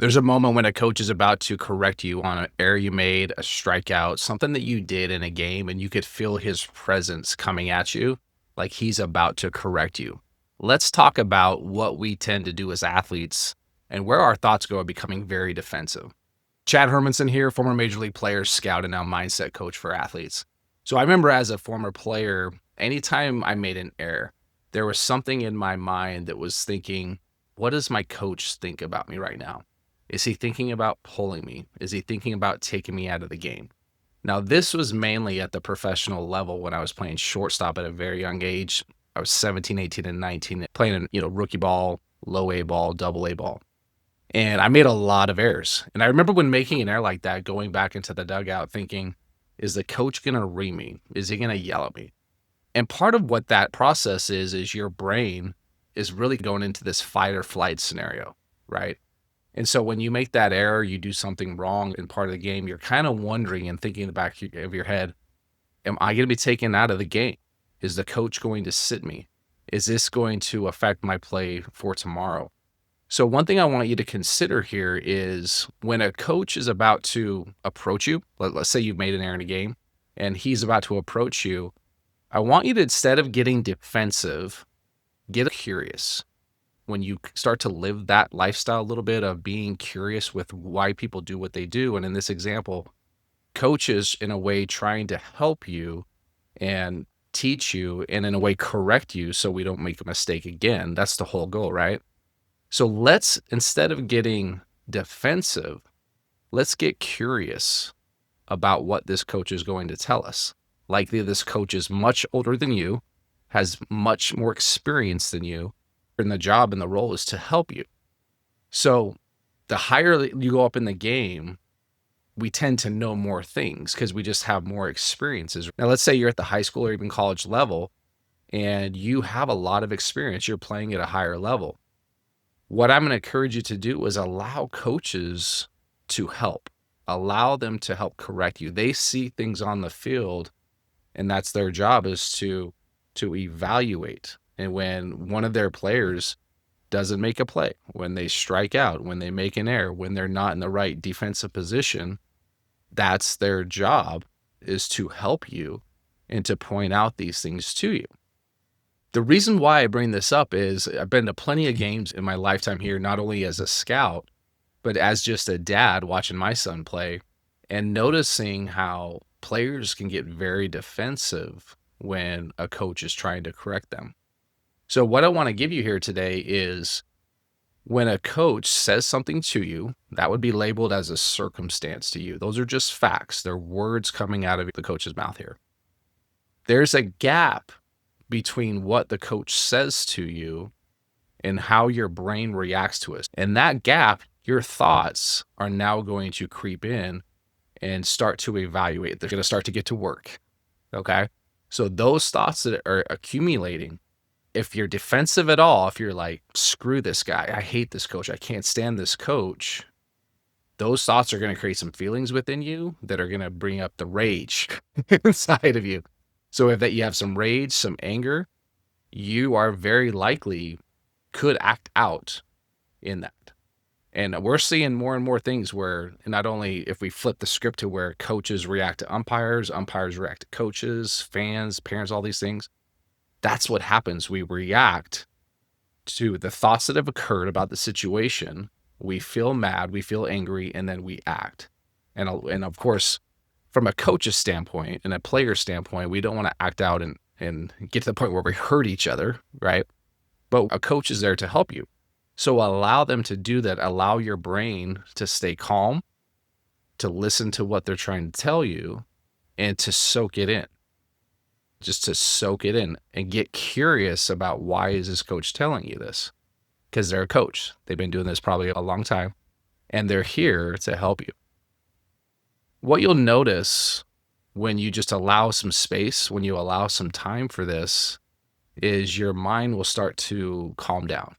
There's a moment when a coach is about to correct you on an error you made, a strikeout, something that you did in a game, and you could feel his presence coming at you like he's about to correct you. Let's talk about what we tend to do as athletes and where our thoughts go are becoming very defensive. Chad Hermansen here, former major league player, scout, and now mindset coach for athletes. So I remember as a former player, anytime I made an error, there was something in my mind that was thinking, what does my coach think about me right now? Is he thinking about pulling me? Is he thinking about taking me out of the game? Now, this was mainly at the professional level when I was playing shortstop at a very young age. I was 17, 18, and 19, playing in, rookie ball, low A ball, double A ball. And I made a lot of errors. And I remember when making an error like that, going back into the dugout thinking, is the coach going to ream me? Is he going to yell at me? And part of what that process is your brain is really going into this fight or flight scenario, right? And so when you make that error, you do something wrong in part of the game, you're kind of wondering and thinking in the back of your head, am I going to be taken out of the game? Is the coach going to sit me? Is this going to affect my play for tomorrow? So one thing I want you to consider here is when a coach is about to approach you, let's say you've made an error in a game and he's about to approach you, I want you to, instead of getting defensive, get curious. When you start to live that lifestyle a little bit of being curious with why people do what they do. And in this example, coaches in a way trying to help you and teach you and in a way correct you so we don't make a mistake again. That's the whole goal, right? So let's, instead of getting defensive, let's get curious about what this coach is going to tell us. Likely this coach is much older than you, has much more experience than you, and the job and the role is to help you. So the higher you go up in the game, we tend to know more things because we just have more experiences. Now, let's say you're at the high school or even college level and you have a lot of experience. You're playing at a higher level. What I'm going to encourage you to do is allow coaches to help. Allow them to help correct you. They see things on the field, and that's their job, is to evaluate. And when one of their players doesn't make a play, when they strike out, when they make an error, when they're not in the right defensive position, that's their job, is to help you and to point out these things to you. The reason why I bring this up is I've been to plenty of games in my lifetime here, not only as a scout, but as just a dad watching my son play and noticing how players can get very defensive when a coach is trying to correct them. So what I want to give you here today is when a coach says something to you, that would be labeled as a circumstance to you. Those are just facts. They're words coming out of the coach's mouth here. There's a gap between what the coach says to you and how your brain reacts to it. And that gap, your thoughts are now going to creep in and start to evaluate. They're going to start to get to work. Okay. So those thoughts that are accumulating, if you're defensive at all, if you're like, screw this guy, I hate this coach, I can't stand this coach, those thoughts are going to create some feelings within you that are going to bring up the rage inside of you. So if that you have some rage, some anger, you are very likely could act out in that. And we're seeing more and more things where not only if we flip the script to where coaches react to umpires, umpires react to coaches, fans, parents, all these things, that's what happens. We react to the thoughts that have occurred about the situation. We feel mad, we feel angry, and then we act. And of course, from a coach's standpoint and a player's standpoint, we don't want to act out and get to the point where we hurt each other, right? But a coach is there to help you. So allow them to do that. Allow your brain to stay calm, to listen to what they're trying to tell you, and to soak it in. Just to soak it in and get curious about, why is this coach telling you this? Because they're a coach. They've been doing this probably a long time, and they're here to help you. What you'll notice when you just allow some space, when you allow some time for this, is your mind will start to calm down.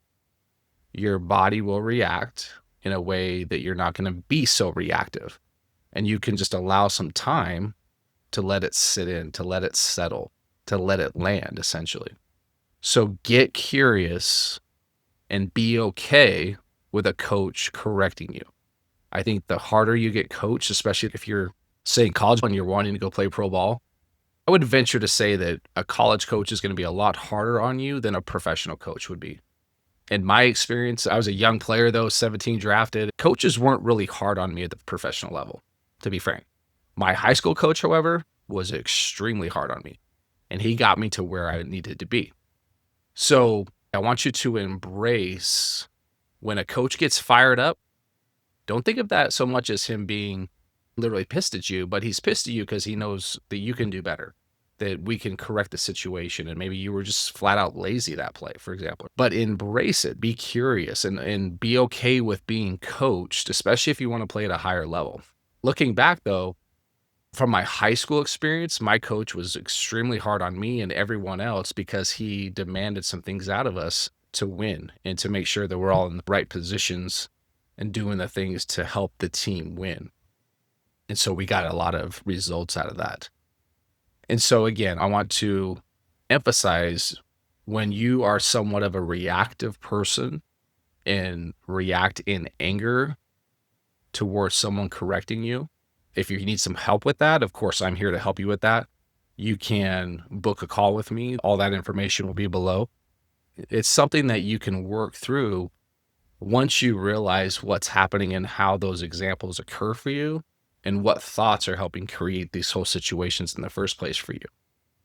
Your body will react in a way that you're not going to be so reactive. And you can just allow some time to let it sit in, to let it settle, to let it land, essentially. So get curious and be okay with a coach correcting you. I think the harder you get coached, especially if you're, say, in college and you're wanting to go play pro ball, I would venture to say that a college coach is going to be a lot harder on you than a professional coach would be. In my experience, I was a young player though, 17 drafted. Coaches weren't really hard on me at the professional level, to be frank. My high school coach, however, was extremely hard on me, and he got me to where I needed to be. So I want you to embrace when a coach gets fired up, don't think of that so much as him being literally pissed at you, but he's pissed at you because he knows that you can do better, that we can correct the situation. And maybe you were just flat out lazy that play, for example. But embrace it, be curious, and be okay with being coached, especially if you want to play at a higher level. Looking back though, from my high school experience, my coach was extremely hard on me and everyone else because he demanded some things out of us to win and to make sure that we're all in the right positions and doing the things to help the team win. And so we got a lot of results out of that. And so again, I want to emphasize when you are somewhat of a reactive person and react in anger towards someone correcting you, if you need some help with that, of course, I'm here to help you with that. You can book a call with me. All that information will be below. It's something that you can work through once you realize what's happening and how those examples occur for you and what thoughts are helping create these whole situations in the first place for you.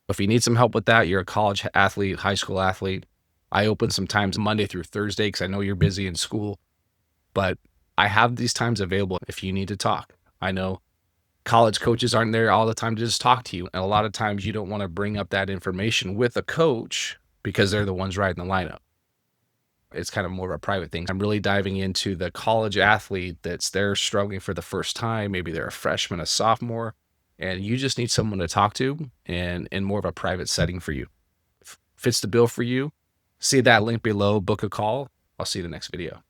If you need some help with that, you're a college athlete, high school athlete. I open sometimes Monday through Thursday because I know you're busy in school, but I have these times available if you need to talk. I know college coaches aren't there all the time to just talk to you. And a lot of times you don't want to bring up that information with a coach because they're the ones riding the lineup. It's kind of more of a private thing. I'm really diving into the college athlete that's there struggling for the first time. Maybe they're a freshman, a sophomore, and you just need someone to talk to and in more of a private setting for you. Fits the bill for you. See that link below, book a call. I'll see you in the next video.